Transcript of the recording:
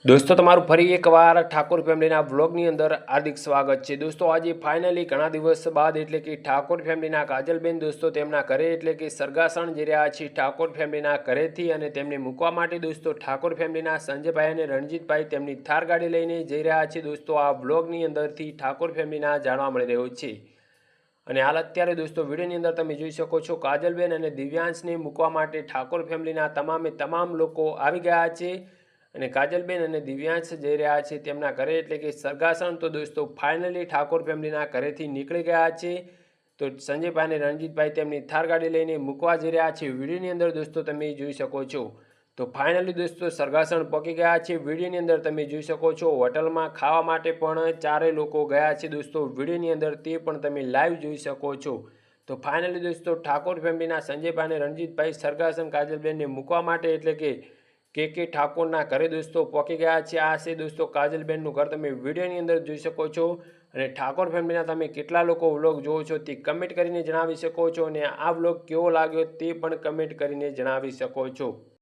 दोस्तों तमाરું ફરી એકવાર ઠાકોર ફેમિલીના વ્લોગની અંદર હાર્દિક સ્વાગત છે। દોસ્તો આજે ફાઇનલી ઘણા દિવસ બાદ એટલે કે ઠાકોર ફેમિલીના કાજલબેન દોસ્તો તેમના ઘરે એટલે કે સરગાસણ જઈ રહ્યા છે ઠાકોર ફેમિલીના ઘરેથી અને તેમને મૂકવા માટે દોસ્તો ઠાકોર ફેમિલીના સંજયભાઈ અને રણજીતભાઈ તેમની થાર ગાડી લઈને જઈ રહ્યા છે। દોસ્તો આ વ્લોગની અંદરથી ઠાકોર ફેમિલીના જાણવા મળી રહ્યું છે અને હાલ અત્યારે દોસ્તો વિડીયોની અંદર તમે જોઈ શકો છો કાજલબેન અને દિવ્યાંશને મૂકવા માટે ઠાકોર ફેમિલીના તમામ લોકો આવી ગયા છે અને કાજલબેન અને દિવ્યાંશ જઈ રહ્યા છે તેમના ઘરે એટલે કે સરગાસણ। તો દોસ્તો ફાઇનલી ઠાકોર ફેમિલીના ઘરેથી નીકળી ગયા છે તો સંજયભાઈ અને રણજીતભાઈ તેમની થાર ગાડી લઈને મૂકવા જઈ રહ્યા છે। વિડીયોની અંદર દોસ્તો તમે જોઈ શકો છો તો ફાઇનલી દોસ્તો સરગાસણ પહોંચી ગયા છે। વિડીયોની અંદર તમે જોઈ શકો છો હોટલમાં ખાવા માટે પણ ચારે લોકો ગયા છે દોસ્તો વિડીયોની અંદર તે પણ તમે લાઈવ જોઈ શકો છો। તો ફાઇનલી દોસ્તો ઠાકોર ફેમિલીના સંજયભાઈ અને રણજીતભાઈ સરગાસણ કાજલબેનને મૂકવા માટે એટલે કે ઠાકોરના ઘરે દોસ્તો પહોંચી ગયા છે। આ છે દોસ્તો કાજલબેનનું ઘર, તમે વિડીયોની અંદર જોઈ શકો છો અને ઠાકોર ફેમિલીના તમે કેટલા લોકો વ્લોગ જોવો છો તે કમેન્ટ કરીને જણાવી શકો છો અને આ વ્લોગ કેવો લાગ્યો તે પણ કમેન્ટ કરીને જણાવી શકો છો।